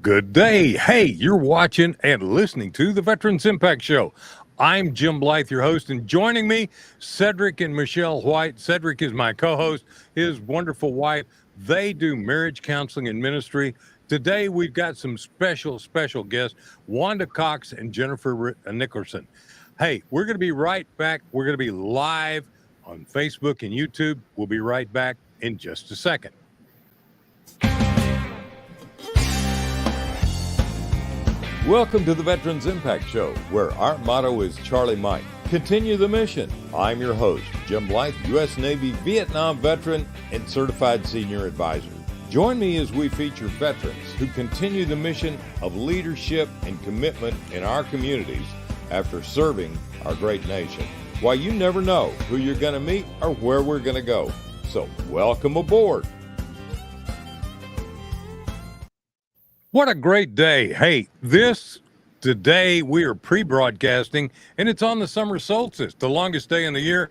Good day. Hey, you're watching and listening to the Veterans Impact Show. I'm Jim Blythe, your host, and joining me, Cedric and Michelle White. Cedric is my co-host, his wonderful wife. They do marriage counseling and ministry. Today, we've got some special guests, Wanda Cox and Jennifer Nickerson. Hey, we're going to be right back. We're going to be live on Facebook and YouTube. We'll be right back in just a second. Welcome to the Veterans Impact Show, where our motto is Charlie Mike. Continue the mission. I'm your host, Jim Blythe, U.S. Navy Vietnam veteran and certified senior advisor. Join me as we feature veterans who continue the mission of leadership and commitment in our communities after serving our great nation. Why, you never know who you're going to meet or where we're going to go. So welcome aboard. What a great day. Hey, today we are pre-broadcasting, and it's on the summer solstice, the longest day in the year.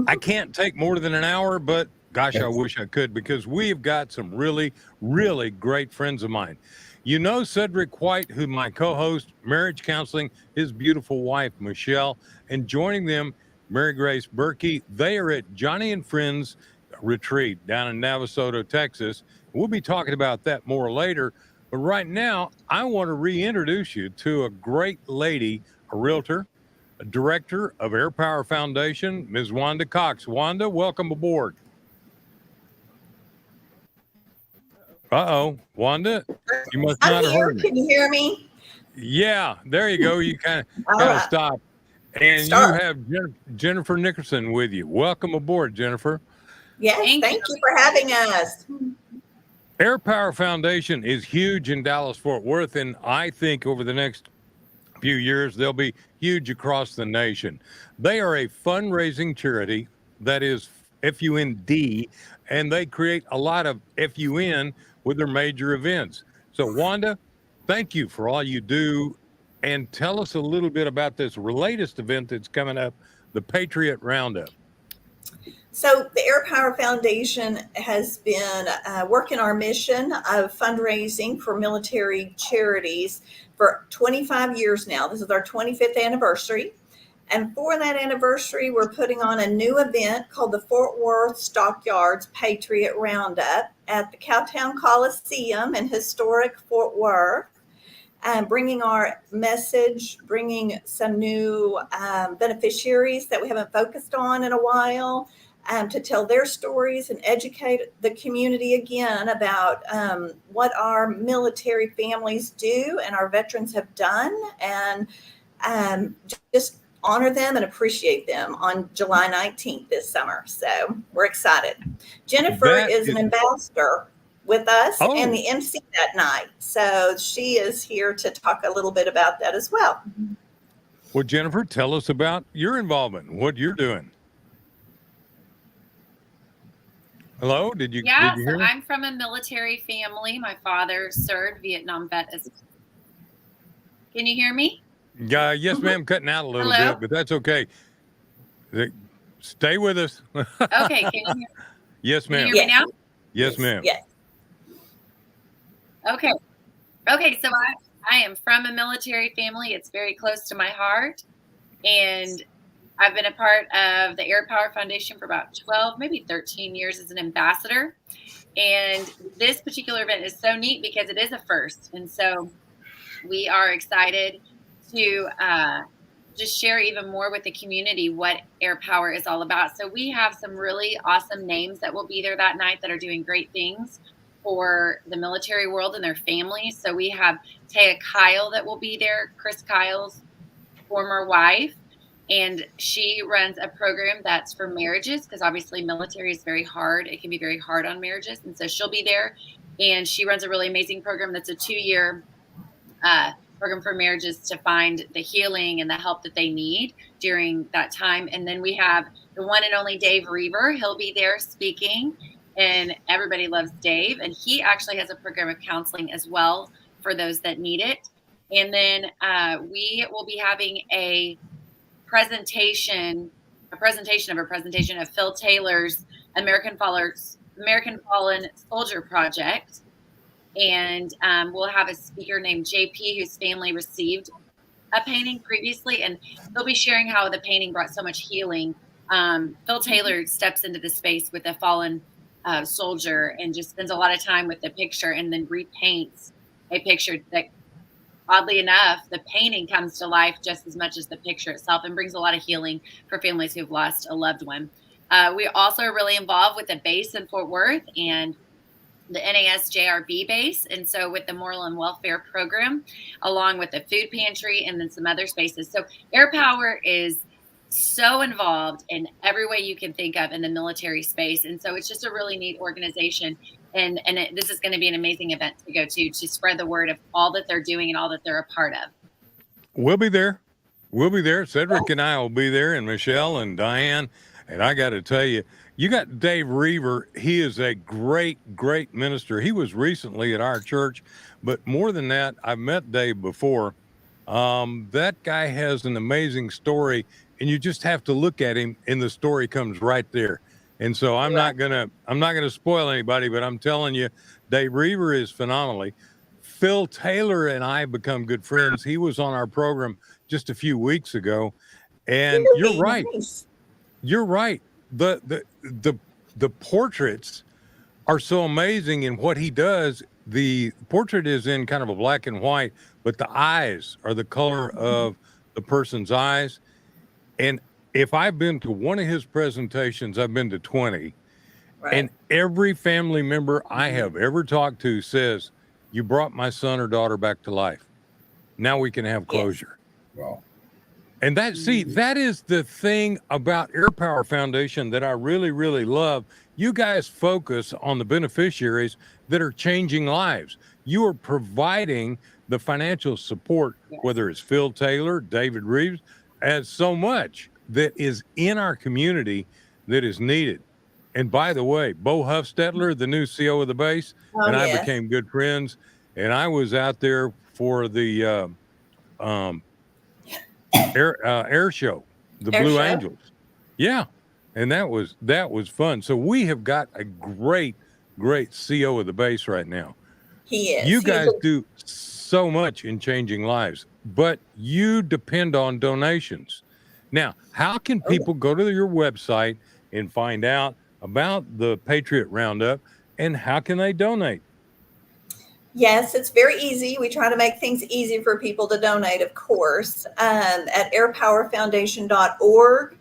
I can't take more than an hour, but gosh, I wish I could, because we've got some really great friends of mine. You know Cedric White, who my co-host, marriage counseling, his beautiful wife, Michelle, and joining them, Mary Grace Berkey. They are at Joni and Friends retreat down in Navasota, Texas. We'll be talking about that more later. But right now, I want to reintroduce you to a great lady, a realtor, a director of Airpower Foundation, Ms. Wanda Cox. Wanda, welcome aboard. Uh-oh, Wanda, you must not have heard me. Can you hear me? Yeah, there you go. You kind of stopped. And you have Jennifer Nickerson with you. Welcome aboard, Jennifer. Yes, thank you for having us. Airpower Foundation is huge in Dallas-Fort Worth, and I think over the next few years, they'll be huge across the nation. They are a fundraising charity that is FUND, and they create a lot of FUN with their major events. So, Wanda, thank you for all you do, and tell us a little bit about this latest event that's coming up, the Patriot Roundup. So the Airpower Foundation has been working our mission of fundraising for military charities for 25 years now. This is our 25th anniversary. And for that anniversary, we're putting on a new event called the Fort Worth Stockyards Patriot Roundup at the Cowtown Coliseum in historic Fort Worth. Bringing our message, bringing some new beneficiaries that we haven't focused on in a while, to tell their stories and educate the community again about what our military families do and our veterans have done, and just honor them and appreciate them on July 19th this summer. So we're excited. Jennifer is an ambassador with us and the MC that night. So she is here to talk a little bit about that as well. Well, Jennifer, tell us about your involvement and what you're doing. Hello, did you hear me? I'm from a military family. My father served Vietnam vet. Can you hear me? Yes, ma'am. Cutting out a little bit, but that's okay. Stay with us. Okay, can you hear me? Yes, ma'am. Can you hear me now? Yes, ma'am. Yes. Okay, so I am from a military family. It's very close to my heart, and I've been a part of the Airpower Foundation for about 12, maybe 13 years as an ambassador. And this particular event is so neat because it is a first. And so we are excited to just share even more with the community what Airpower is all about. So we have some really awesome names that will be there that night that are doing great things for the military world and their families. So we have Taya Kyle that will be there, Chris Kyle's former wife. And she runs a program that's for marriages, because obviously military is very hard. It can be very hard on marriages. And so she'll be there. And she runs a really amazing program that's a 2-year program for marriages to find the healing and the help that they need during that time. And then we have the one and only Dave Reaver. He'll be there speaking. And everybody loves Dave. And he actually has a program of counseling as well for those that need it. And then we will be having a presentation of Phil Taylor's American Fallen Soldier Project. And we'll have a speaker named JP whose family received a painting previously, and they'll be sharing how the painting brought so much healing. Phil Taylor steps into the space with a fallen soldier and just spends a lot of time with the picture, and then repaints a picture that, oddly enough, the painting comes to life just as much as the picture itself, and brings a lot of healing for families who've lost a loved one. We also are really involved with the base in Fort Worth and the NASJRB base. And so with the Moral and Welfare Program, along with the food pantry, and then some other spaces. So Airpower is so involved in every way you can think of in the military space. And so it's just a really neat organization. And this is going to be an amazing event to go to spread the word of all that they're doing and all that they're a part of. We'll be there. We'll be there. Cedric and I will be there, and Michelle and Diane. And I got to tell you, you got Dave Reaver. He is a great, great minister. He was recently at our church, but more than that, I've met Dave before. That guy has an amazing story, and you just have to look at him, and the story comes right there. And so I'm not gonna spoil anybody, but I'm telling you, Dave Reaver is phenomenally. Phil Taylor and I become good friends. He was on our program just a few weeks ago, and Really? you're right. Nice. You're right. The portraits are so amazing in what he does. The portrait is in kind of a black and white, but the eyes are the color of the person's eyes. And if I've been to one of his presentations, I've been to 20, Right. and every family member I have ever talked to says, "You brought my son or daughter back to life. Now we can have closure." Wow. And that is the thing about Airpower Foundation that I really, really love. You guys focus on the beneficiaries that are changing lives. You are providing the financial support, whether it's Phil Taylor, David Reeves, as so much that is in our community that is needed. And by the way, Bo Huffstetler, the new CO of the base, and I became good friends. And I was out there for the air show, the Blue Angels. Yeah. And that was fun. So we have got a great CO of the base right now. He is. You guys do so much in changing lives, but you depend on donations. Now, how can people go to your website and find out about the Patriot Roundup, and how can they donate? Yes, it's very easy. We try to make things easy for people to donate, of course, at airpowerfoundation.org.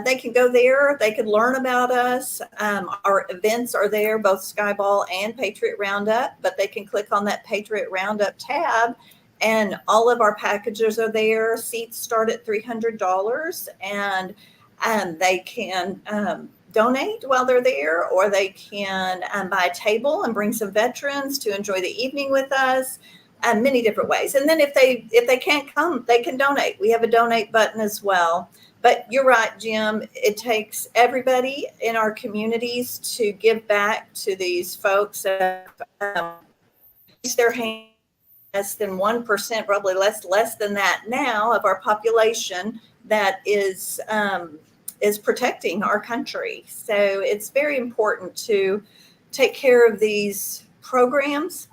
They can go there. They can learn about us. Our events are there, both Skyball and Patriot Roundup, but they can click on that Patriot Roundup tab, and all of our packages are there. Seats start at $300, and they can donate while they're there, or they can buy a table and bring some veterans to enjoy the evening with us. Many different ways. And then if they can't come, they can donate. We have a donate button as well. But you're right, Jim. It takes everybody in our communities to give back to these folks that raise their hand. Less than 1%, probably less than that now, of our population that is protecting our country. So it's very important to take care of these programs.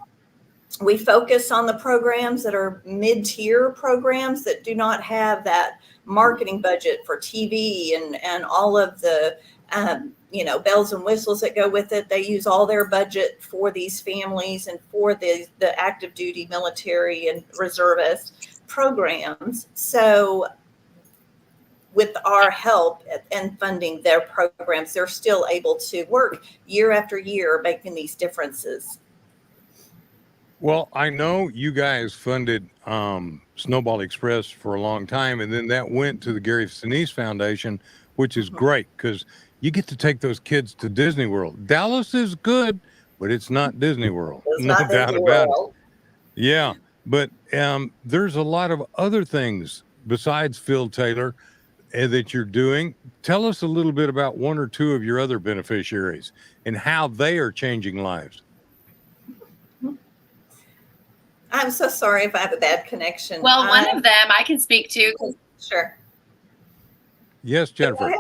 We focus on the programs that are mid-tier programs that do not have that marketing budget for TV and all of the bells and whistles that go with it. They use all their budget for these families and for the active duty military and reservist programs. So with our help and funding their programs, they're still able to work year after year, making these differences. Well, I know you guys funded Snowball Express for a long time, and then that went to the Gary Sinise Foundation, which is great because you get to take those kids to Disney World. Dallas is good, but it's not Disney World. No doubt about it. Yeah, but there's a lot of other things besides Phil Taylor that you're doing. Tell us a little bit about one or two of your other beneficiaries and how they are changing lives. I'm so sorry if I have a bad connection. Well, one of them I can speak to. Sure. Yes, Jennifer.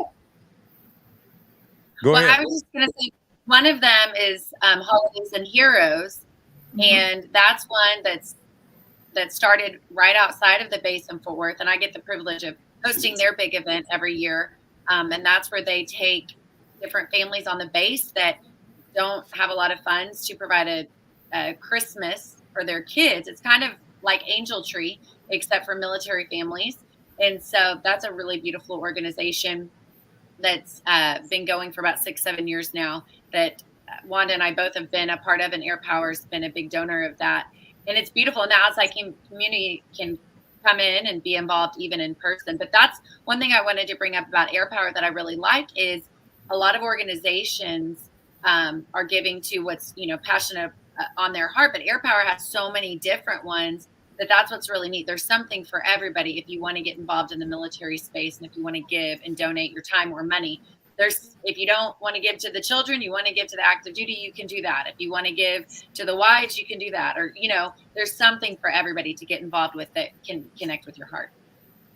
Go ahead. I was just going to say, one of them is Holidays and Heroes. And that's one that started right outside of the base in Fort Worth. And I get the privilege of hosting their big event every year. And that's where they take different families on the base that don't have a lot of funds to provide a Christmas for their kids. It's kind of like Angel Tree, except for military families. And so that's a really beautiful organization that's been going for about 6-7 years now, that Wanda and I both have been a part of, and Airpower has been a big donor of that. And it's beautiful. And the outside community can come in and be involved even in person. But that's one thing I wanted to bring up about Airpower that I really like is a lot of organizations are giving to what's, passionate on their heart. But Airpower has so many different ones that's what's really neat. There's something for everybody if you want to get involved in the military space, and if you want to give and donate your time or money. If you don't want to give to the children, you want to give to the active duty, you can do that. If you want to give to the wives, you can do that. Or, there's something for everybody to get involved with that can connect with your heart.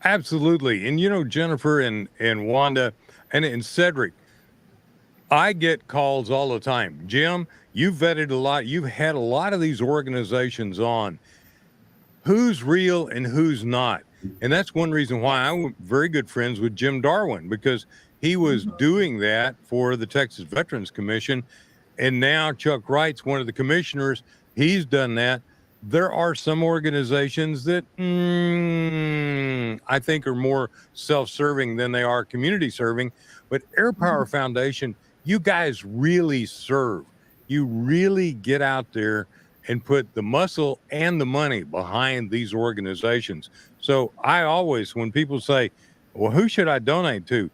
Absolutely. And, Jennifer and Wanda and Cedric, I get calls all the time. Jim, you've vetted a lot. You've had a lot of these organizations on. Who's real and who's not? And that's one reason why I'm very good friends with Jim Darwin, because he was doing that for the Texas Veterans Commission. And now Chuck Wright's one of the commissioners. He's done that. There are some organizations that I think are more self-serving than they are community serving. But Airpower Foundation, you guys really serve. You really get out there and put the muscle and the money behind these organizations. So I always, when people say, well, who should I donate to?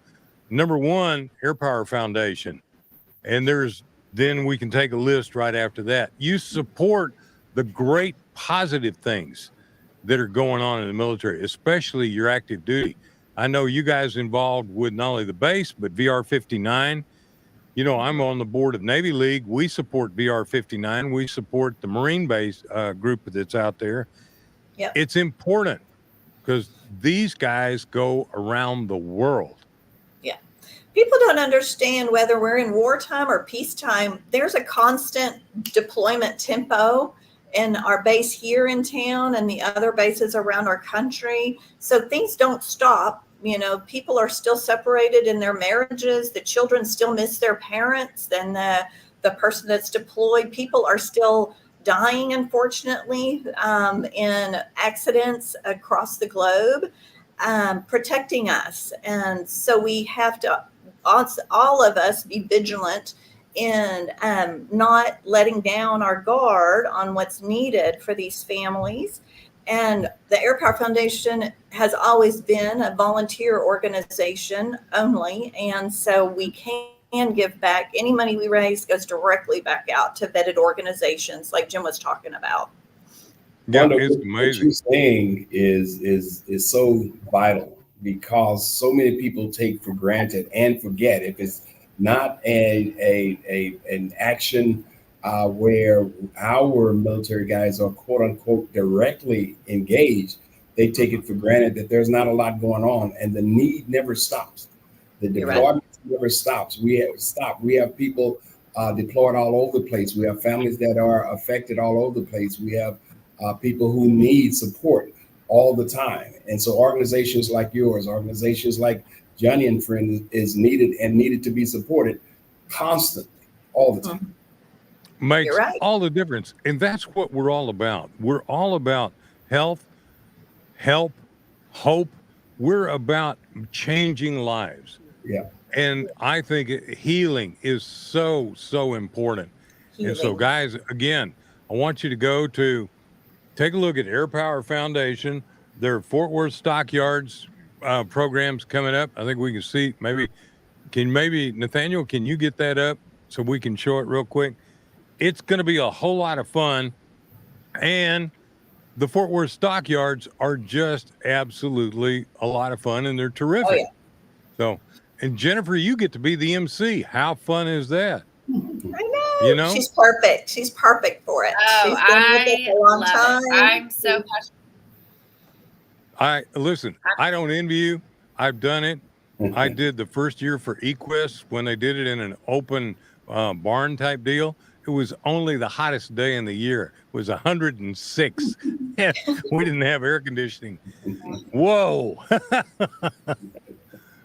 Number one, Airpower Foundation. And then we can take a list right after that. You support the great positive things that are going on in the military, especially your active duty. I know you guys involved with not only the base, but VR 59. I'm on the board of Navy League. We support VR 59. We support the Marine base group that's out there. Yep. It's important because these guys go around the world. Yeah. People don't understand whether we're in wartime or peacetime. There's a constant deployment tempo in our base here in town and the other bases around our country. So things don't stop. People are still separated in their marriages. The children still miss their parents. And the person that's deployed, people are still dying, unfortunately, in accidents across the globe, protecting us. And so we have to, all of us, be vigilant in not letting down our guard on what's needed for these families. And the Airpower Foundation has always been a volunteer organization only. And so we can give back. Any money we raise goes directly back out to vetted organizations like Jim was talking about. Yeah, it's amazing. What you're saying is so vital, because so many people take for granted and forget, if it's not an action where our military guys are quote unquote directly engaged, they take it for granted that there's not a lot going on, and the need never stops. The deployment never stops. We have people deployed all over the place. We have families that are affected all over the place. We have people who need support all the time. And so organizations like yours, organizations like Joni and Friends is needed to be supported constantly, all the time. Makes all the difference. And that's what we're all about. We're all about health, help, hope. We're about changing lives. Yeah. And I think healing is so, so important. And so, guys, again, I want you to take a look at Airpower Foundation. Their Fort Worth Stockyards programs coming up. I think we can see, Nathaniel, can you get that up so we can show it real quick? It's going to be a whole lot of fun. And the Fort Worth Stockyards are just absolutely a lot of fun, and they're terrific. Oh, yeah. So, and Jennifer, you get to be the MC. How fun is that? I know. She's perfect. She's perfect for it. Oh, She's been with us a long time. I'm so passionate. Listen, I don't envy you. I've done it. I did the first year for Equest when they did it in an open barn type deal. it was only the hottest day in the year. It was 106. And we didn't have air conditioning. Whoa.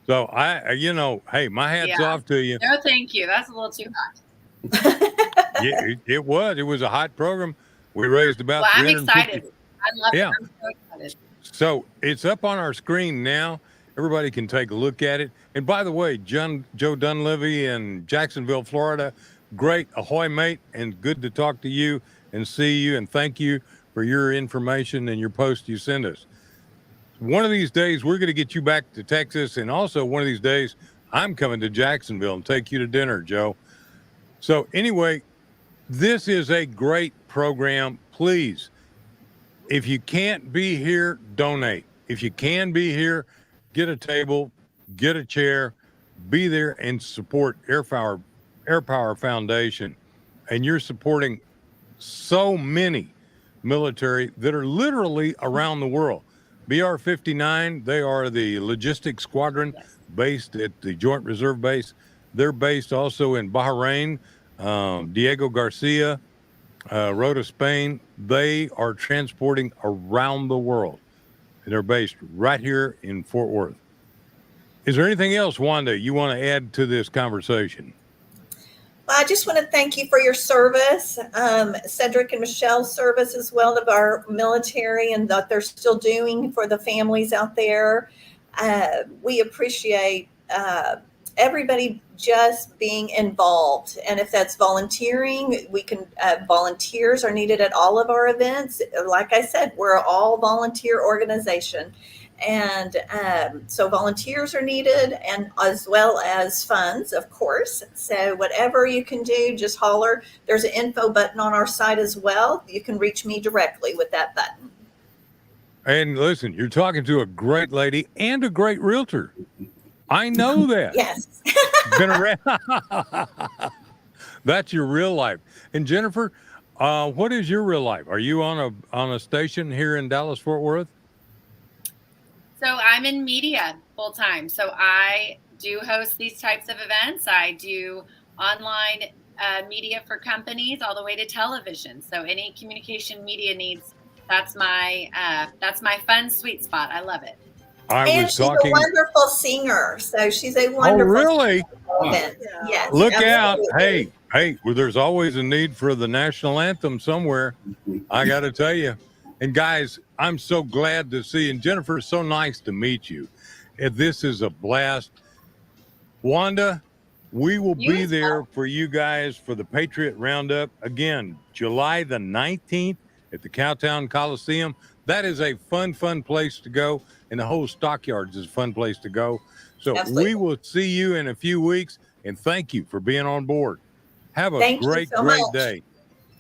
So hey, my hat's off to you. No, thank you. That's a little too hot. Yeah, it was. It was a hot program. We raised about. Well, I'm excited. I love it. I'm so excited. So it's up on our screen now. Everybody can take a look at it. And by the way, Joe Dunleavy in Jacksonville, Florida, great. Ahoy, mate. And good to talk to you and see you. And thank you for your information and your post you send us. One of these days, we're going to get you back to Texas. And also one of these days, I'm coming to Jacksonville and take you to dinner, Joe. So anyway, this is a great program. Please, if you can't be here, donate. If you can be here, get a table, get a chair, be there and support Airpower Foundation. And you're supporting so many military that are literally around the world. BR-59, they are the logistics squadron based at the Joint Reserve Base. They're based also in Bahrain, Diego Garcia, Rota, Spain. They are transporting around the world. And they're based right here in Fort Worth. Is there anything else, Wanda, you want to add to this conversation? Well, I just want to thank you for your service, Cedric and Michelle's service as well of our military and that they're still doing for the families out there. We appreciate everybody just being involved. And if that's volunteering, we can, volunteers are needed at all of our events. Like I said, we're all volunteer organization. And so volunteers are needed, and as well as funds, of course. So whatever you can do, just holler. There's an info button on our site as well. You can reach me directly with that button. And listen, you're talking to a great lady and a great realtor. I know that. Yes. Been around. That's your real life. And Jennifer, what is your real life? Are you on a station here in Dallas, Fort Worth? So I'm in media full time. So I do host these types of events. I do online media for companies all the way to television. So any communication media needs, that's my fun sweet spot. I love it. And she's a wonderful singer. So she's a wonderful really? singer. Yes. Look absolutely. out. Hey, well, there's always a need for the national anthem somewhere. I got to tell you. And guys, I'm so glad to see, and Jennifer, so nice to meet you. And this is a blast. Wanda, we will be there for you guys for the Patriot Roundup. Again, July the 19th at the Cowtown Coliseum. That is a fun place to go. And the whole Stockyards is a fun place to go. So Absolutely. We will see you in a few weeks. And thank you for being on board. Have a great day.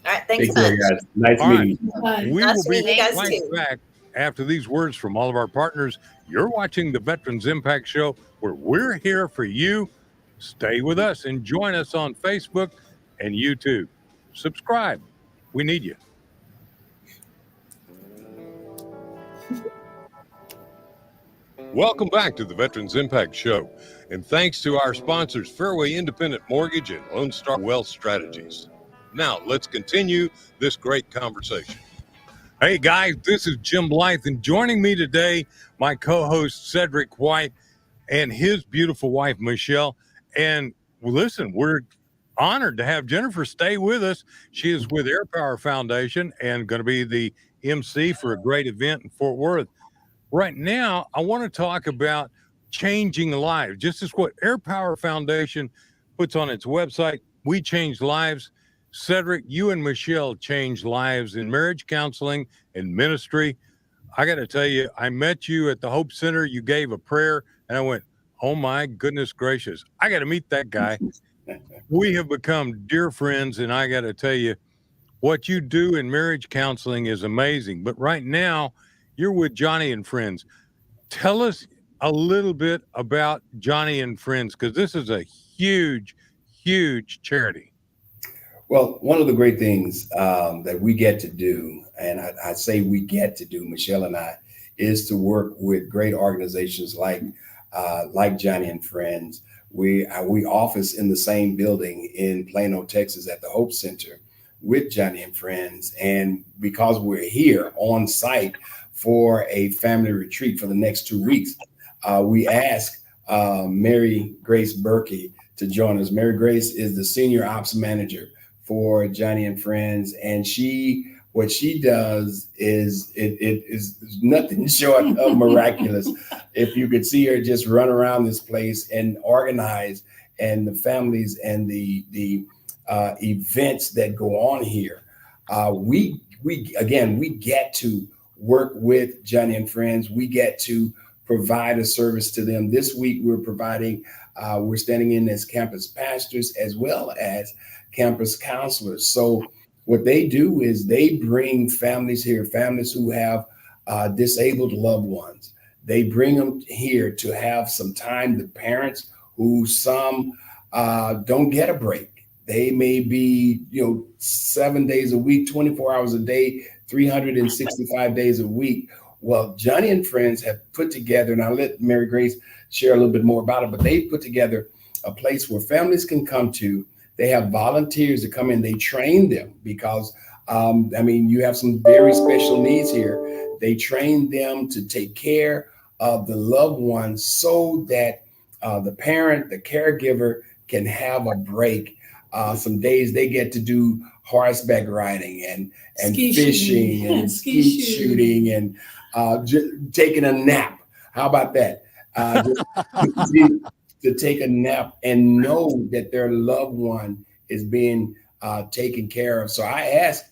All right, thanks so much. Guys. Nice meeting you. We will be right back after these words from all of our partners. You're watching the Veterans Impact Show, where we're here for you. Stay with us and join us on Facebook and YouTube. Subscribe. We need you. Welcome back to the Veterans Impact Show. And thanks to our sponsors, Fairway Independent Mortgage and Lone Star Wealth Strategies. Now, let's continue this great conversation. Hey, guys, this is Jim Blythe, and joining me today, my co-host, Cedric White, and his beautiful wife, Michelle. And listen, we're honored to have Jennifer stay with us. She is with Airpower Foundation and going to be the MC for a great event in Fort Worth. Right now, I want to talk about changing lives. Just as what Airpower Foundation puts on its website, we change lives. Cedric, you and Michelle changed lives in marriage counseling and ministry. I got to tell you, I met you at the Hope Center. You gave a prayer, and I went, oh, my goodness gracious. I got to meet that guy. We have become dear friends, and I got to tell you, what you do in marriage counseling is amazing. But right now, you're with Joni and Friends. Tell us a little bit about Joni and Friends, because this is a huge, huge charity. Well, one of the great things that we get to do, and I say we get to do, Michelle and I, is to work with great organizations like Joni and Friends, We office in the same building in Plano, Texas, at the Hope Center with Joni and Friends. And because we're here on site for a family retreat for the next 2 weeks, we asked Mary Grace Berkey to join us. Mary Grace is the senior ops manager for Joni and Friends, and what she does is it is nothing short of miraculous. If you could see her just run around this place and organize, and the families and the events that go on here, we get to work with Joni and Friends. We get to provide a service to them. This week we're standing in as campus pastors as well as campus counselors. So what they do is they bring families here, families who have disabled loved ones. They bring them here to have some time. The parents who some don't get a break. They may be, 7 days a week, 24 hours a day, 365 days a week. Well, Joni and Friends have put together, and I'll let Mary Grace share a little bit more about it, but they've put together a place where families can come to. They have volunteers that come in. They train them because, you have some very special needs here. They train them to take care of the loved ones so that the parent, the caregiver, can have a break. Some days they get to do horseback riding and fishing and ski shooting and taking a nap. How about that? To take a nap and know that their loved one is being taken care of. So I asked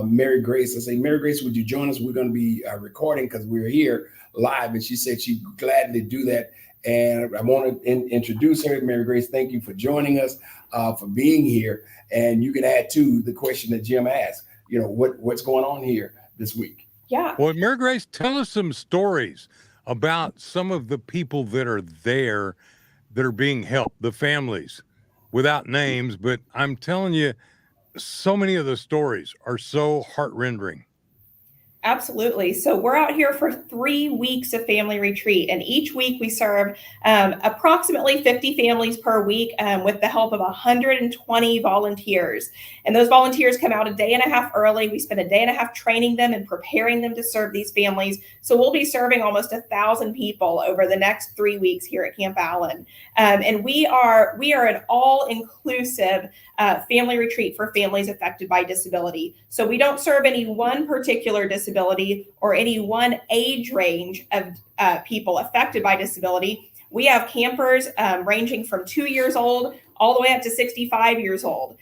Mary Grace, I say, Mary Grace, would you join us? We're going to be recording because we're here live. And she said she'd gladly do that. And I want to introduce her. Mary Grace, thank you for joining us, for being here. And you can add to the question that Jim asked, what's going on here this week? Yeah. Well, Mary Grace, tell us some stories about some of the people that are there that are being helped, the families, without names, but I'm telling you, so many of the stories are so heart-rendering. Absolutely. So we're out here for 3 weeks of family retreat, and each week we serve approximately 50 families per week with the help of 120 volunteers. And those volunteers come out a day and a half early. We spend a day and a half training them and preparing them to serve these families. So we'll be serving almost 1,000 people over the next 3 weeks here at Camp Allen. And we are an all-inclusive family retreat for families affected by disability. So we don't serve any one particular disability or any one age range of people affected by disability. We have campers ranging from 2 years old all the way up to 65 years old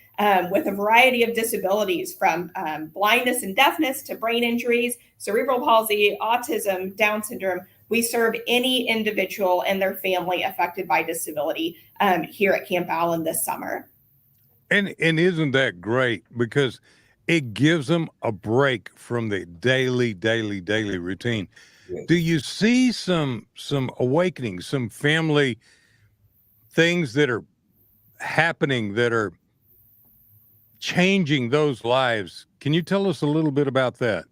with a variety of disabilities from blindness and deafness to brain injuries, cerebral palsy, autism, Down syndrome. We serve any individual and their family affected by disability here at Camp Allen this summer. And isn't that great? Because it gives them a break from the daily routine. Yes. Do you see some awakening, some family things that are happening that are changing those lives? Can you tell us a little bit about that?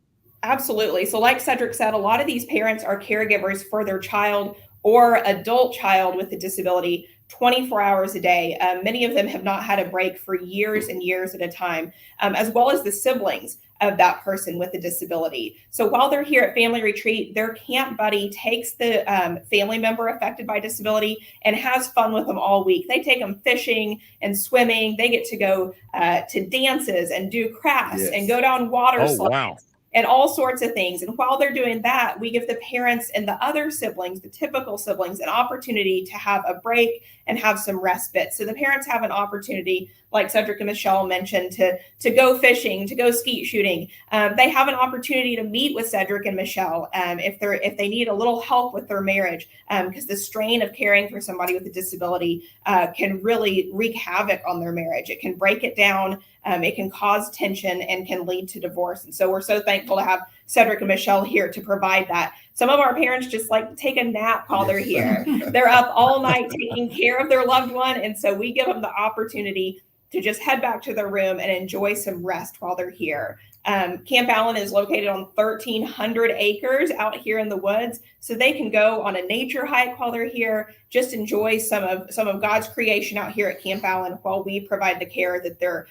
Absolutely. So like Cedric said, a lot of these parents are caregivers for their child or adult child with a disability 24 hours a day. Many of them have not had a break for years and years at a time, as well as the siblings of that person with a disability. So while they're here at family retreat, their camp buddy takes the family member affected by disability and has fun with them all week. They take them fishing and swimming. They get to go to dances and do crafts and go down water slides. Wow. And all sorts of things. And while they're doing that, we give the parents and the other siblings, the typical siblings, an opportunity to have a break and have some respite. So the parents have an opportunity, like Cedric and Michelle mentioned, to go fishing, to go skeet shooting. They have an opportunity to meet with Cedric and Michelle if they need a little help with their marriage, because the strain of caring for somebody with a disability can really wreak havoc on their marriage. It can break it down. It can cause tension and can lead to divorce. And so we're so thankful to have Cedric and Michelle here to provide that Some of our parents just like to take a nap while they're here. They're up all night taking care of their loved one. And so we give them the opportunity to just head back to their room and enjoy some rest while they're here. Camp Allen is located on 1,300 acres out here in the woods, so they can go on a nature hike while they're here, just enjoy some of God's creation out here at Camp Allen while we provide the care that their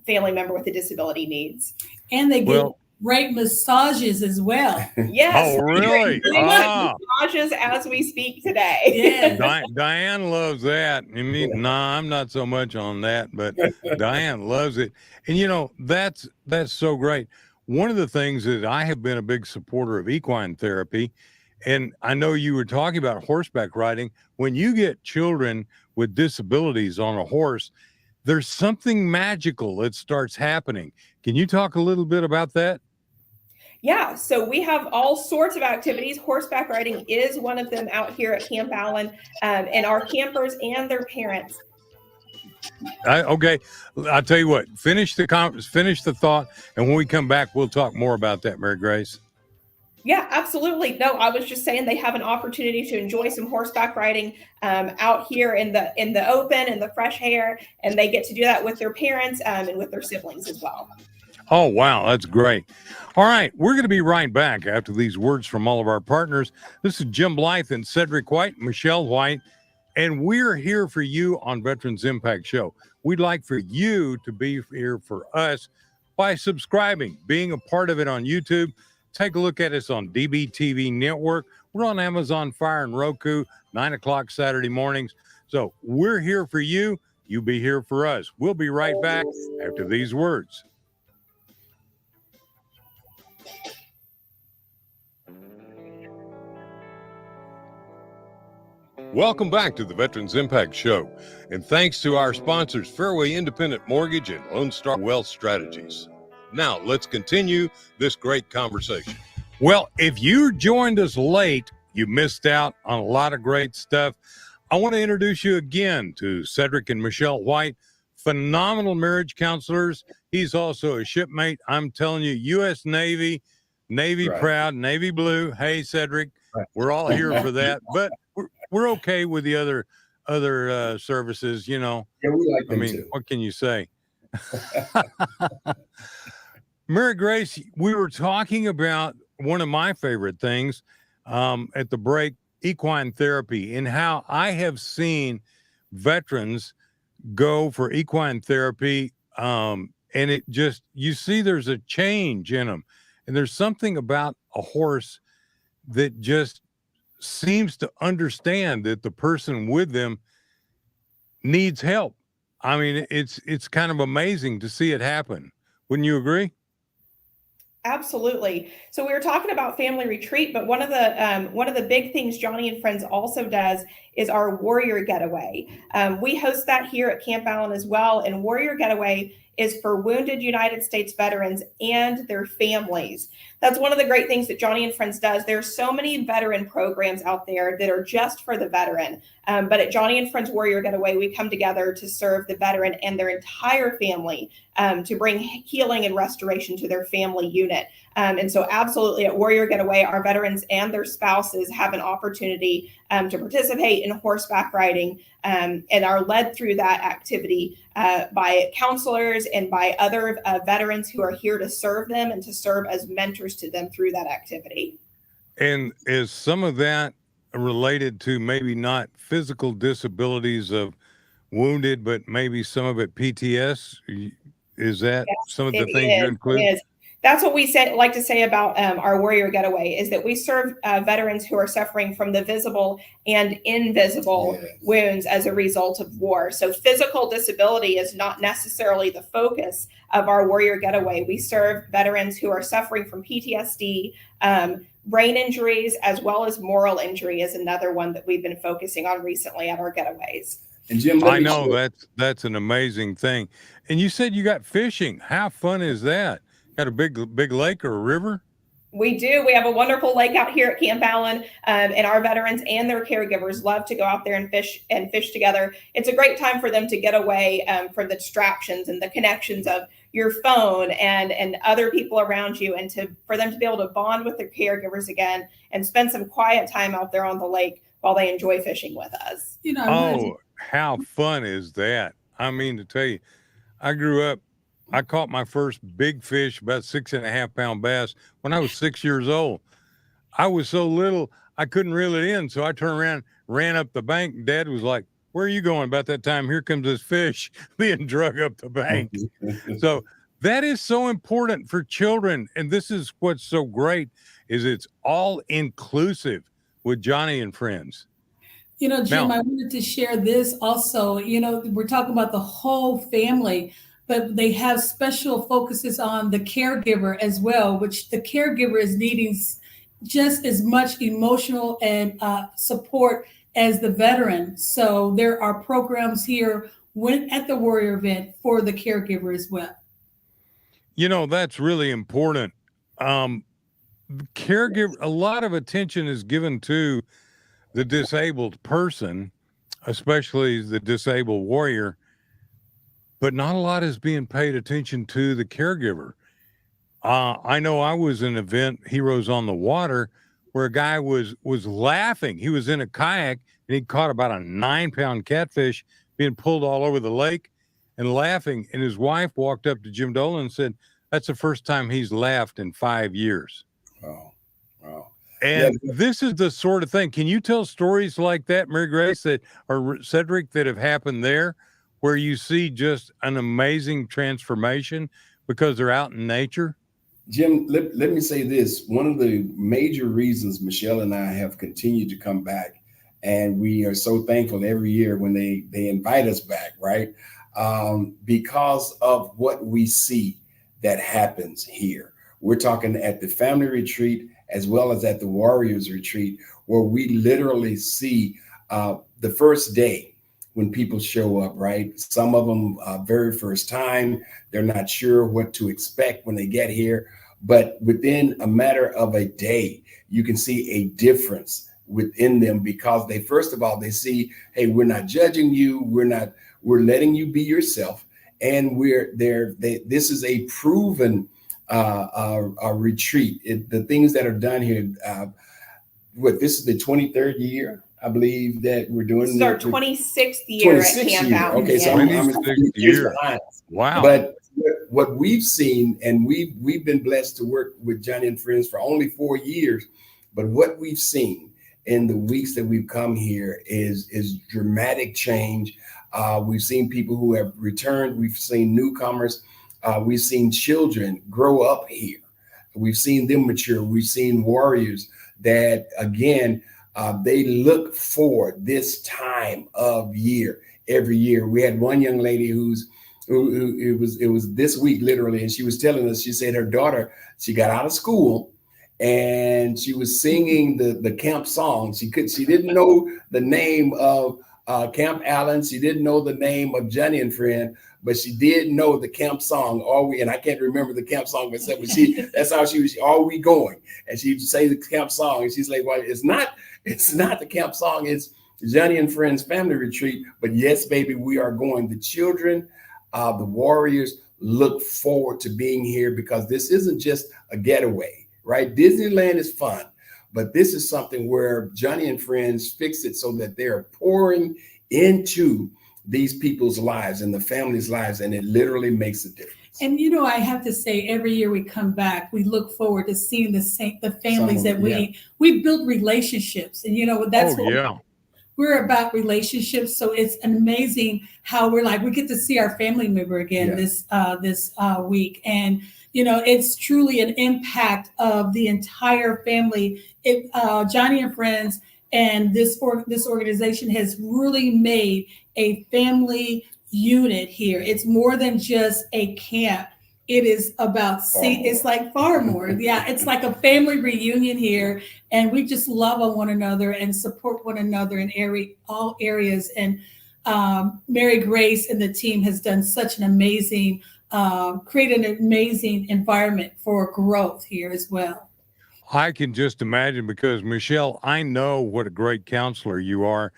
family member with a disability needs. And they get great massages as well. Yes. Oh, really? Massages as we speak today. Yes. Diane loves that. I mean, I'm not so much on that, but Diane loves it. And you know, that's so great. One of the things that I have been a big supporter of equine therapy, and I know you were talking about horseback riding. When you get children with disabilities on a horse, there's something magical that starts happening. Can you talk a little bit about that? Yeah, so we have all sorts of activities. Horseback riding is one of them out here at Camp Allen, and our campers and their parents. Okay, I'll tell you what. Finish the thought, and when we come back, we'll talk more about that, Mary Grace. Yeah, absolutely. No, I was just saying they have an opportunity to enjoy some horseback riding out here in the open, in the fresh air, and they get to do that with their parents and with their siblings as well. Oh, wow. That's great. All right. We're going to be right back after these words from all of our partners. This is Jim Blythe and Cedric White, Michelle White, and we're here for you on Veterans Impact Show. We'd like for you to be here for us by subscribing, being a part of it on YouTube. Take a look at us on DBTV Network. We're on Amazon Fire and Roku, 9 o'clock Saturday mornings. So we're here for you. You be here for us. We'll be right back after these words. Welcome back to the Veterans Impact Show. And thanks to our sponsors, Fairway Independent Mortgage and Lone Star Wealth Strategies. Now, let's continue this great conversation. Well, if you joined us late, you missed out on a lot of great stuff. I want to introduce you again to Cedric and Michelle White, phenomenal marriage counselors. He's also a shipmate. I'm telling you, U.S. Navy right. Proud, Navy blue. Hey, Cedric, right. We're all here for that. But we're okay with the other services, you know. Yeah, we like them too. What can you say? Mary Grace, we were talking about one of my favorite things at the break, equine therapy, and how I have seen veterans go for equine therapy, and it just, you see there's a change in them. And there's something about a horse that just seems to understand that the person with them needs help. I mean, it's kind of amazing to see it happen. Wouldn't you agree? Absolutely. So we were talking about family retreat, but one of the big things Joni and Friends also does is our Warrior Getaway. We host that here at Camp Allen as well, and Warrior Getaway is for wounded United States veterans and their families. That's one of the great things that Joni and Friends does. There's so many veteran programs out there that are just for the veteran. But at Joni and Friends Warrior Getaway, we come together to serve the veteran and their entire family, to bring healing and restoration to their family unit. And so absolutely at Warrior Getaway, our veterans and their spouses have an opportunity to participate in horseback riding, and are led through that activity by counselors and by other veterans who are here to serve them and to serve as mentors to them through that activity. And is some of that related to maybe not physical disabilities of wounded, but maybe some of it PTS? Is that some of the things you include? That's what we like to say about our Warrior Getaway, is that we serve veterans who are suffering from the visible and invisible wounds as a result of war. So physical disability is not necessarily the focus of our Warrior Getaway. We serve veterans who are suffering from PTSD, brain injuries, as well as moral injury is another one that we've been focusing on recently at our getaways. And Jim, I know that's an amazing thing. And you said you got fishing. How fun is that? Got a big lake or a river? We do. We have a wonderful lake out here at Camp Allen, and our veterans and their caregivers love to go out there and fish together. It's a great time for them to get away from the distractions and the connections of your phone and other people around you, and for them to be able to bond with their caregivers again and spend some quiet time out there on the lake while they enjoy fishing with us. You know, Oh, how fun is that? I mean, to tell you, I grew up, I caught my first big fish, about 6.5 pound bass, when I was 6 years old. I was so little, I couldn't reel it in. So I turned around, ran up the bank. And Dad was like, "Where are you going?" About that time, here comes this fish being drug up the bank. So that is so important for children. And this is what's so great is it's all inclusive with Joni and Friends. You know, Jim, Now, I wanted to share this also. You know, we're talking about the whole family, but they have special focuses on the caregiver as well, which the caregiver is needing just as much emotional and support as the veteran. So there are programs here at the Warrior event for the caregiver as well. you know, that's really important. Caregiver, a lot of attention is given to the disabled person, especially the disabled warrior, but not a lot is being paid attention to the caregiver. I know I was in an event, Heroes on the Water, where a guy was laughing. He was in a kayak and he caught about a 9-pound catfish being pulled all over the lake and laughing. And his wife walked up to Jim Dolan and said, "That's the first time he's laughed in 5 years." Wow. Wow. And this is the sort of thing. Can you tell stories like that, Mary Grace, that or Cedric, that have happened there, where you see just an amazing transformation because they're out in nature? Jim, let me say this. One of the major reasons Michelle and I have continued to come back, and we are so thankful every year when they invite us back, right? Because of what we see that happens here. We're talking at the family retreat as well as at the Warriors retreat, where we literally see the first day when people show up, right? Some of them very first time, they're not sure what to expect when they get here. But within a matter of a day, you can see a difference within them because they, first of all, they see, hey, we're not judging you. We're letting you be yourself. And we're there. This is a proven retreat. The things that are done here, this is the 23rd year, I believe, that we're doing. This is our 26th year at Camp Allen. Okay, so yeah. I'm 26th year. Wow. But what we've seen, and we've been blessed to work with Joni and Friends for only 4 years, but what we've seen in the weeks that we've come here is dramatic change. We've seen people who have returned. We've seen newcomers. We've seen children grow up here. We've seen them mature. We've seen warriors that, again, they look for this time of year every year. We had one young lady who it was this week literally, and she was telling us, she said her daughter, she got out of school and she was singing the camp song. She didn't know the name of Camp Allen. She didn't know the name of Joni and Friend, but she did know the camp song. And I can't remember the camp song myself, but that's how she was. Are we going? And she'd say the camp song, and she's like, "Well, it's not the camp song. It's Joni and Friends family retreat." But yes, baby, we are going. The children, the warriors look forward to being here because this isn't just a getaway, right? Disneyland is fun, but this is something where Joni and Friends fix it so that they're pouring into these people's lives and the families' lives, and it literally makes a difference. And you know, I have to say, every year we come back, we look forward to seeing the families that we build relationships, and you know that's we're about relationships. So it's amazing how we get to see our family member again this week, and you know, it's truly an impact of the entire family. Joni and Friends and this organization has really made a family unit here. It's more than just a camp. It is about it's like far more. Yeah, it's like a family reunion here, and we just love on one another and support one another in all areas. And Mary Grace and the team has done such an amazing, created an amazing environment for growth here as well. I can just imagine, because Michelle, I know what a great counselor you are.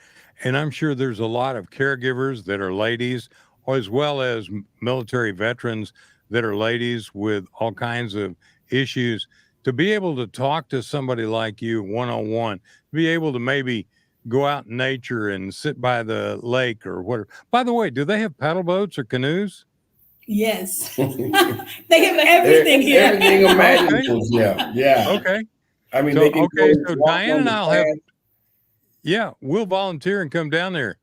And I'm sure there's a lot of caregivers that are ladies, or as well as military veterans that are ladies with all kinds of issues. To be able to talk to somebody like you one-on-one, to be able to maybe go out in nature and sit by the lake or whatever. By the way, do they have paddle boats or canoes? Yes. They have everything here. Everything imaginable. Yeah. Yeah. Okay. I mean, So, they can okay, go so walk Diane on and the I'll path. yeah, we'll volunteer and come down there.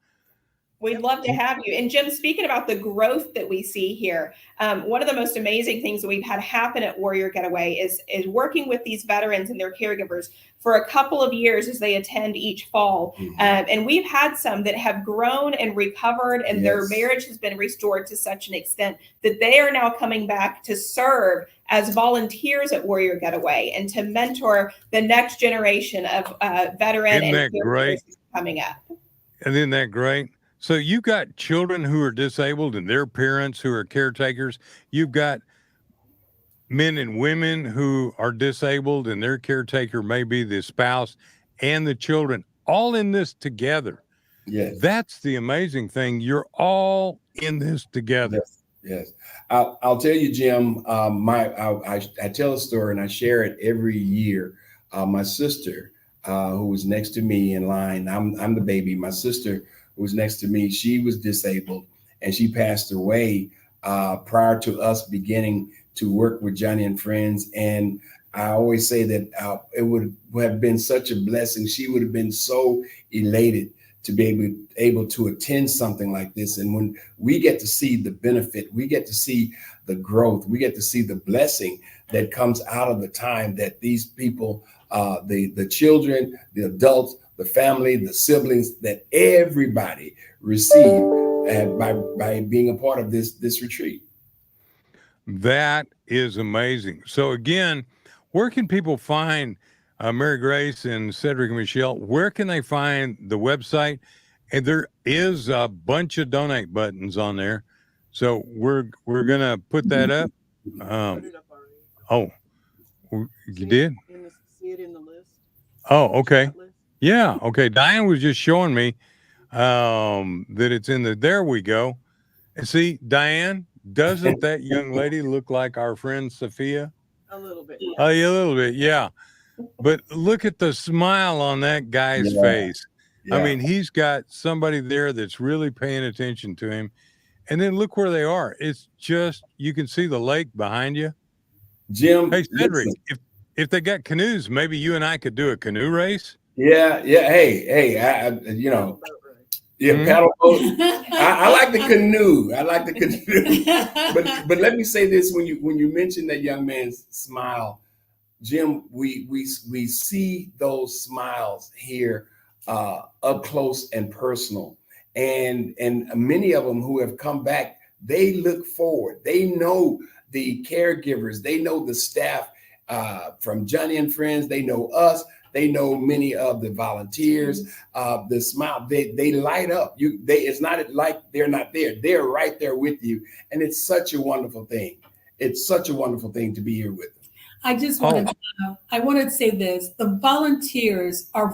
We'd love to have you. And Jim, speaking about the growth that we see here, one of the most amazing things that we've had happen at Warrior Getaway is working with these veterans and their caregivers for a couple of years as they attend each fall. And we've had some that have grown and recovered, and their marriage has been restored to such an extent that they are now coming back to serve as volunteers at Warrior Getaway and to mentor the next generation of veteran Isn't and that great? coming up. And isn't that great? So you've got children who are disabled and their parents who are caretakers. You've got men and women who are disabled and their caretaker may be the spouse and the children, all in this together. Yes. That's the amazing thing. You're all in this together. Yes. I'll tell you, Jim, I tell a story and I share it every year. My sister, who was next to me in line, I'm the baby. My sister who was next to me, she was disabled and she passed away prior to us beginning to work with Joni and Friends. And I always say that it would have been such a blessing. She would have been so elated to be able to attend something like this. And when we get to see the benefit, we get to see the growth, we get to see the blessing that comes out of the time that these people, the children, the adults, the family, the siblings, that everybody receive by being a part of this retreat. That is amazing. So again, where can people find Mary Grace and Cedric Michelle? Where can they find the website? And there is a bunch of donate buttons on there. So we're gonna put that up. Oh, you did? See it in the list. Oh, okay. Yeah, okay. Diane was just showing me that it's in the. There we go. And see, Diane, doesn't that young lady look like our friend Sophia? A little bit. Oh, yeah, a little bit, yeah. But look at the smile on that guy's face. I mean, he's got somebody there that's really paying attention to him. And then look where they are. It's just, you can see the lake behind you. Jim, hey, Cedric, if they got canoes, maybe you and I could do a canoe race. Yeah. Hey, paddle boat. I like the canoe. I like the canoe. But let me say this: when you mention that young man's smile, Jim, we see those smiles here up close and personal, and many of them who have come back, they look forward. They know the caregivers. They know the staff from Joni and Friends. They know us. They know many of the volunteers. The smile, they light up. It's not like they're not there. They're right there with you, and it's such a wonderful thing. It's such a wonderful thing to be here with them. I just want to say this: the volunteers are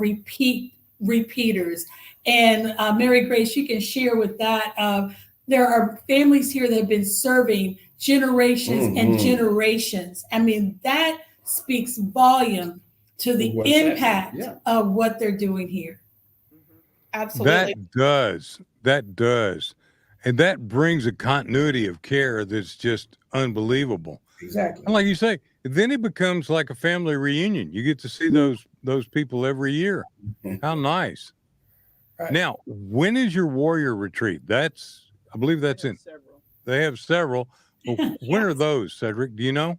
repeaters, and Mary Grace, you can share with that. There are families here that have been serving generations and generations. I mean, that speaks volume to the impact of what they're doing here. Absolutely. That does. And that brings a continuity of care that's just unbelievable. Exactly. And like you say, then it becomes like a family reunion. You get to see those people every year. How nice. Right. Now, when is your warrior retreat? I believe that's in. They have several. Well, when are those, Cedric? Do you know?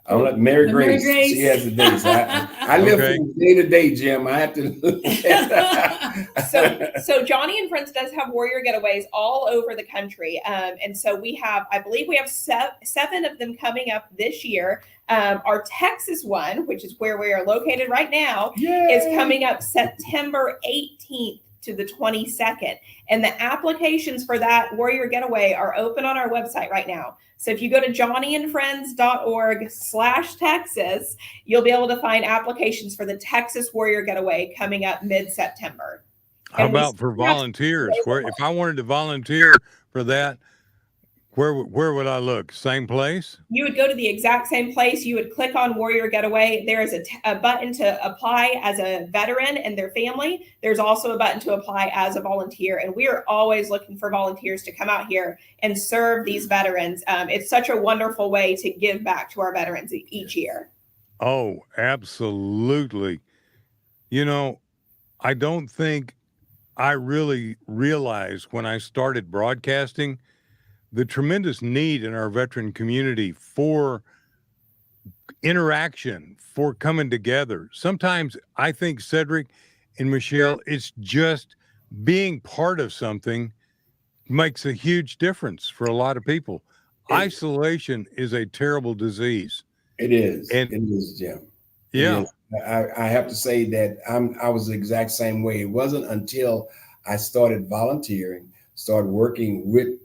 I'll let Mary Grace. She has the dates. I live from day to day, Jim. I have to. So Joni and Friends does have warrior getaways all over the country, and so I believe we have 7 of them coming up this year. Our Texas one, which is where we are located right now, is coming up September 18th to the 22nd. And the applications for that Warrior Getaway are open on our website right now. So if you go to johnnyandfriends.org/Texas, you'll be able to find applications for the Texas Warrior Getaway coming up mid-September. How about for volunteers? Where, if I wanted to volunteer for that, where would I look? Same place? You would go to the exact same place. You would click on Warrior Getaway. There is a button to apply as a veteran and their family. There's also a button to apply as a volunteer. And we are always looking for volunteers to come out here and serve these veterans. It's such a wonderful way to give back to our veterans each year. Oh, absolutely. You know, I don't think I really realized when I started broadcasting the tremendous need in our veteran community for interaction, for coming together. Sometimes I think, Cedric and Michelle, it's just being part of something makes a huge difference for a lot of people. Isolation is a terrible disease. It is. And it is, Jim. Yeah. Is. I have to say that I was the exact same way. It wasn't until I started volunteering, started working with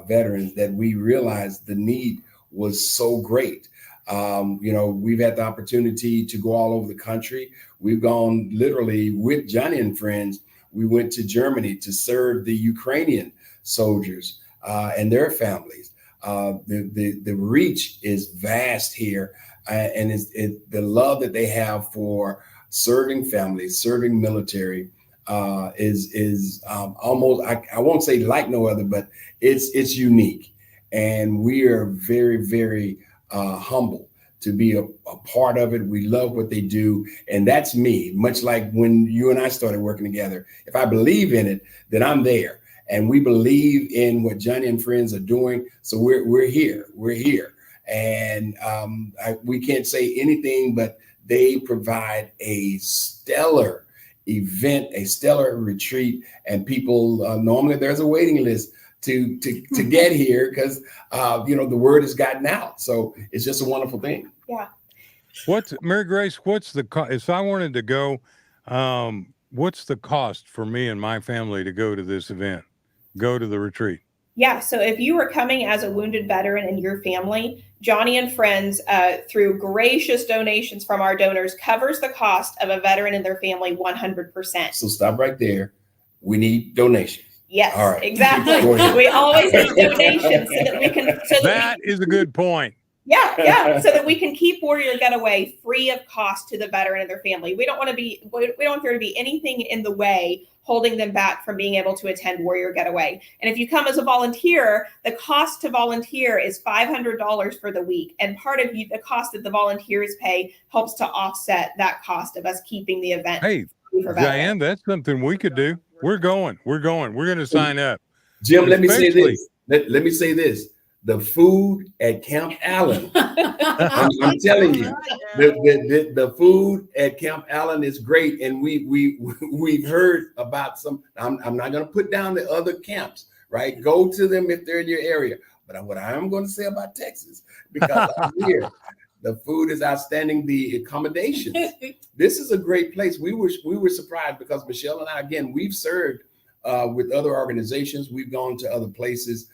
veterans, that we realized the need was so great. We've had the opportunity to go all over the country. We've gone literally with Joni and friends. We went to Germany to serve the Ukrainian soldiers and their families. The reach is vast here, and the love that they have for serving families, serving military, is almost, I won't say like no other, but it's unique. And we are very, very humble to be a part of it. We love what they do. And that's me, much like when you and I started working together. If I believe in it, then I'm there. And we believe in what Joni and friends are doing. So we're here. We're here. And we can't say anything, but they provide a stellar event, a stellar retreat, and people normally there's a waiting list to get here because the word has gotten out. So it's just a wonderful thing. Yeah. Mary Grace, what's the cost? If I wanted to go, what's the cost for me and my family to go to this event, go to the retreat? Yeah, so if you are coming as a wounded veteran and your family, Joni and Friends, through gracious donations from our donors, covers the cost of a veteran and their family 100%. So stop right there. We need donations. Yes, all right. Exactly. We always need donations so that we can. That is a good point. Yeah. So that we can keep Warrior Getaway free of cost to the veteran and their family. We don't want there to be anything in the way holding them back from being able to attend Warrior Getaway. And if you come as a volunteer, the cost to volunteer is $500 for the week. And part of the cost that the volunteers pay helps to offset that cost of us keeping the event. Hey, Diane, that's something we could do. We're going to sign up. Jim, let me say this. Let me say this. The food at Camp Allen, I'm telling you, the food at Camp Allen is great. And we've heard about some, I'm not going to put down the other camps, right? Go to them if they're in your area. But what I am going to say about Texas, because I'm here, the food is outstanding. The accommodations. This is a great place. We were surprised because Michelle and I, again, we've served with other organizations. We've gone to other places.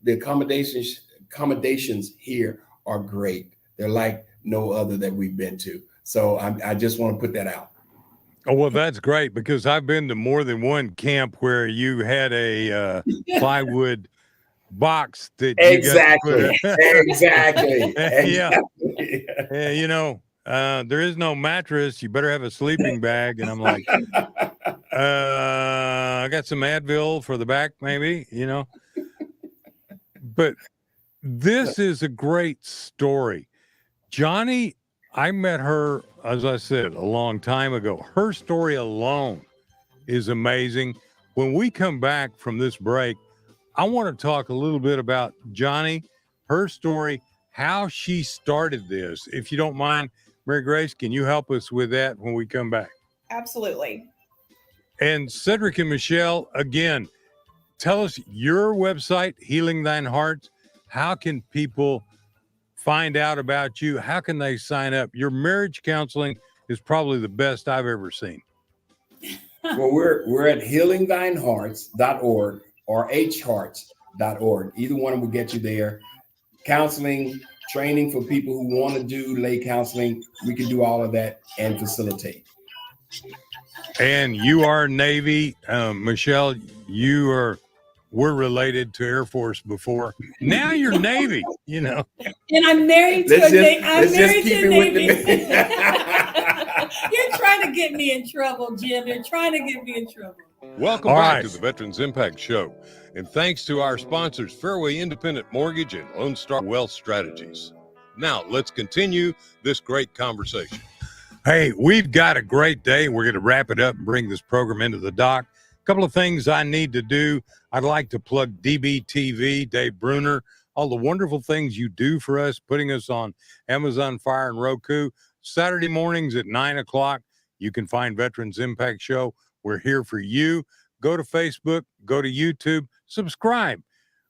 The accommodations here are great. They're like no other that we've been to. So I just want to put that out. Oh, well, that's great because I've been to more than one camp where you had a plywood box that exactly. Yeah, there is no mattress. You better have a sleeping bag. And I'm like, I got some Advil for the back, maybe, But this is a great story. Joni, I met her, as I said, a long time ago. Her story alone is amazing. When we come back from this break, I want to talk a little bit about Joni, her story, how she started this. If you don't mind, Mary Grace, can you help us with that when we come back? Absolutely. And Cedric and Michelle, again, tell us your website, Healing Thine Heart. How can people find out about you? How can they sign up? Your marriage counseling is probably the best I've ever seen. Well, we're at healingthinehearts.org or hearts.org. Either one will get you there. Counseling, training for people who want to do lay counseling. We can do all of that and facilitate. And you are Navy, Michelle. We're related to Air Force before. Now you're Navy, you know. And I'm married to I'm married to a Navy. You're trying to get me in trouble, Jim. You're trying to get me in trouble. Welcome back to the Veterans Impact Show. And thanks to our sponsors, Fairway Independent Mortgage and Lone Star Wealth Strategies. Now, let's continue this great conversation. Hey, we've got a great day. We're going to wrap it up and bring this program into the dock. A couple of things I need to do. I'd like to plug DBTV, Dave Bruner, all the wonderful things you do for us, putting us on Amazon Fire and Roku. Saturday mornings at 9 o'clock, you can find Veterans Impact Show. We're here for you. Go to Facebook, go to YouTube, subscribe.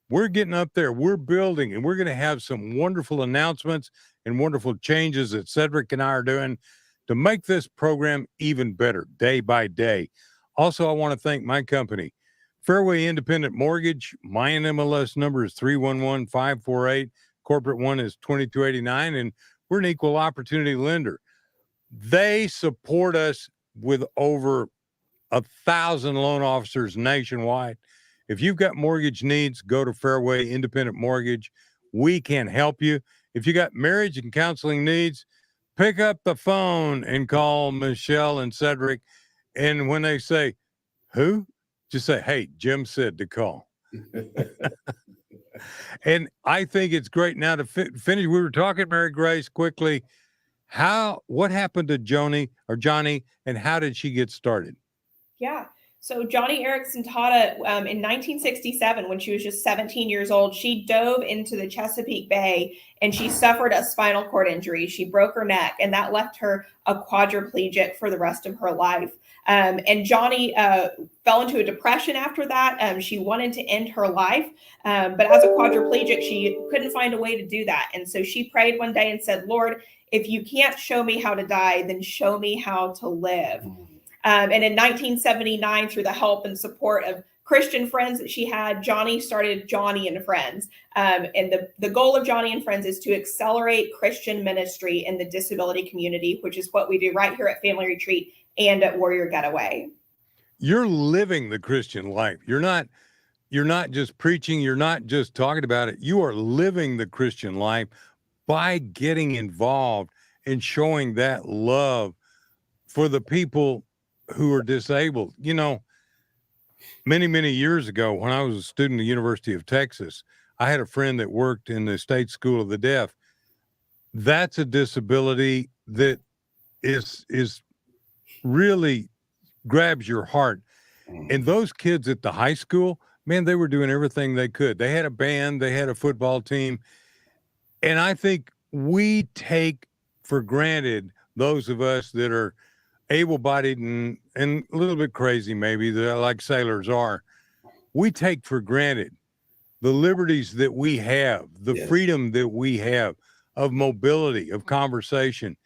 We're getting up there. We're building, and we're going to have some wonderful announcements and wonderful changes that Cedric and I are doing to make this program even better day by day. Also, I want to thank my company, Fairway Independent Mortgage. My NMLS number is 311548. Corporate one is 2289, and we're an equal opportunity lender. They support us with over 1,000 loan officers nationwide. If you've got mortgage needs, go to Fairway Independent Mortgage. We can help you. If you got marriage and counseling needs, pick up the phone and call Michelle and Cedric. And when they say, who? Just say, hey, Jim said to call. And I think it's great now to finish. We were talking, Mary Grace, quickly. What happened to Joni, and how did she get started? Yeah. So Joni Eareckson Tada, in 1967, when she was just 17 years old, she dove into the Chesapeake Bay and she suffered a spinal cord injury. She broke her neck, and that left her a quadriplegic for the rest of her life. And Joni fell into a depression after that. She wanted to end her life, but as a quadriplegic, she couldn't find a way to do that. And so she prayed one day and said, Lord, if you can't show me how to die, then show me how to live. And in 1979, through the help and support of Christian friends that she had, Joni started Joni and Friends. And the goal of Joni and Friends is to accelerate Christian ministry in the disability community, which is what we do right here at Family Retreat and at Warrior Getaway. You're living the Christian life. You're not just preaching. You're not just talking about it. You are living the Christian life by getting involved and showing that love for the people who are disabled. You know, many, many years ago, when I was a student at the University of Texas, I had a friend that worked in the State School of the Deaf. That's a disability that is really grabs your heart. And those kids at the high school, man, they were doing everything they could. They had a band, they had a football team. And I think we take for granted, those of us that are able-bodied and a little bit crazy, maybe, like sailors are, we take for granted the liberties that we have, the freedom that we have of mobility, of conversation,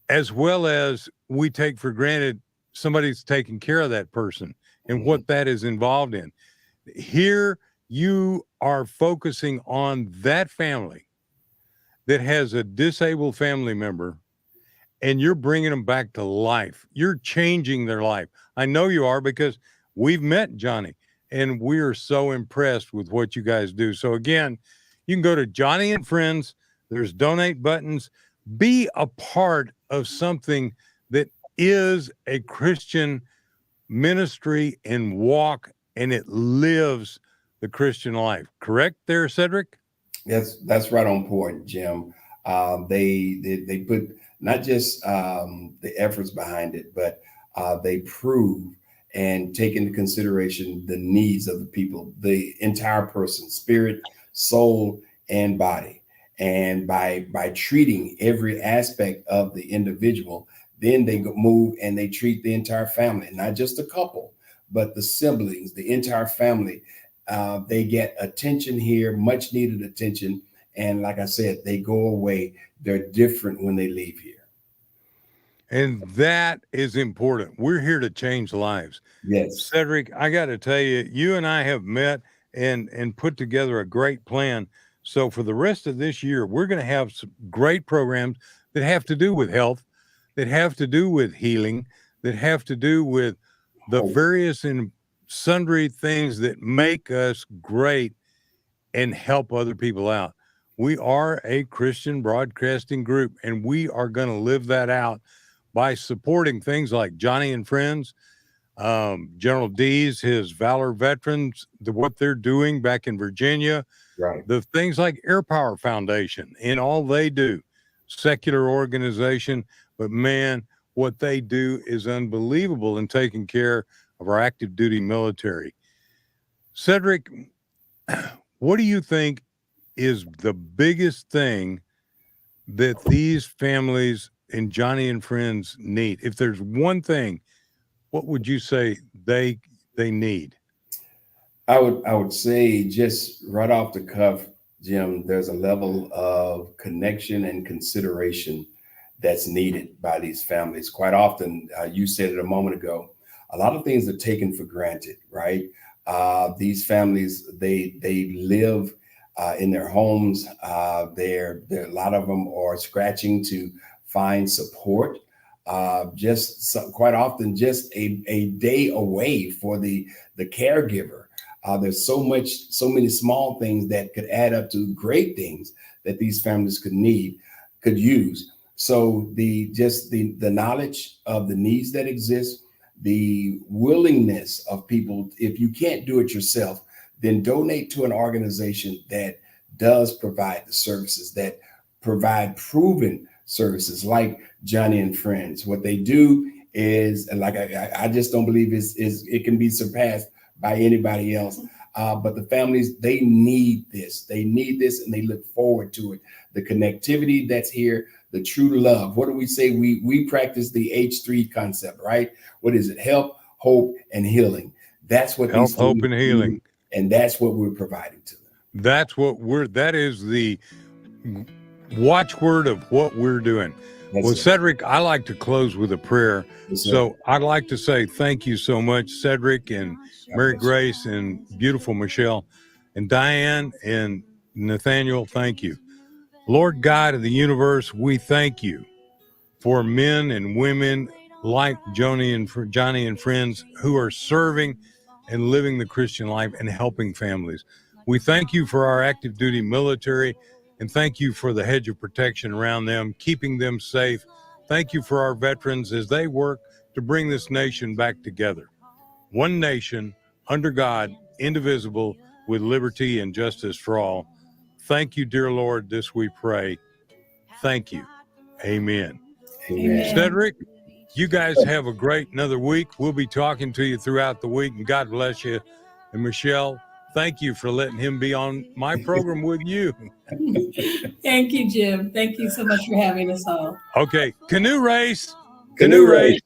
as well as we take for granted somebody's taking care of that person and what that is involved in. Here, you are focusing on that family that has a disabled family member, and you're bringing them back to life. You're changing their life. I know you are, because we've met Joni, and we are so impressed with what you guys do. So again, you can go to Joni and Friends. There's donate buttons. Be a part of something that is a Christian ministry and walk, and it lives the Christian life. Correct there, Cedric? That's right on point, Jim. They put not just the efforts behind it, but they prove and take into consideration the needs of the people, the entire person, spirit, soul, and body. And by treating every aspect of the individual, then they move and they treat the entire family, not just a couple, but the siblings, the entire family. They get attention here, much needed attention. And like I said, they go away. They're different when they leave here. And that is important. We're here to change lives. Yes. Cedric, I got to tell you, you and I have met and put together a great plan. So for the rest of this year, we're going to have some great programs that have to do with health, that have to do with healing, that have to do with the various and sundry things that make us great and help other people out. We are a Christian broadcasting group, and we are going to live that out by supporting things like Joni and Friends, General D's, his Valor Veterans, what they're doing back in Virginia, right. The things like Airpower Foundation and all they do, secular organization, but man, what they do is unbelievable in taking care of our active duty military. Cedric, what do you think is the biggest thing that these families and Joni and Friends need? If there's one thing, what would you say they need? I would say, just right off the cuff, Jim, there's a level of connection and consideration that's needed by these families. Quite often, you said it a moment ago, a lot of things are taken for granted, right? These families, they live in their homes. A lot of them are scratching to find support. Quite often, just a day away for the caregiver. There's so many small things that could add up to great things that these families could use. So the knowledge of the needs that exist, the willingness of people, if you can't do it yourself, then donate to an organization that does provide the services, that provide proven services like Joni and Friends. What they do is, like, I just don't believe it can be surpassed by anybody else. But the families, they need this. They need this, and they look forward to it. The connectivity that's here, the true love. What do we say? We practice the H3 concept, right? What is it? Help, hope, and healing. That's what help, hope, and healing. And that's what we're providing to them. That is the watchword of what we're doing. Well, Cedric, I like to close with a prayer. So I'd like to say thank you so much, Cedric and Mary Grace and beautiful Michelle and Diane and Nathaniel. Thank you. Lord God of the universe, we thank you for men and women like Joni and Friends who are serving and living the Christian life and helping families. We thank you for our active duty military, and thank you for the hedge of protection around them, keeping them safe. Thank you for our veterans as they work to bring this nation back together. One nation, under God, indivisible, with liberty and justice for all. Thank you, dear Lord, this we pray. Thank you. Amen. Amen. Cedric, you guys have a great another week. We'll be talking to you throughout the week, and God bless you. And Michelle, thank you for letting him be on my program with you. Thank you, Jim. Thank you so much for having us all. Okay, canoe race. Canoe race.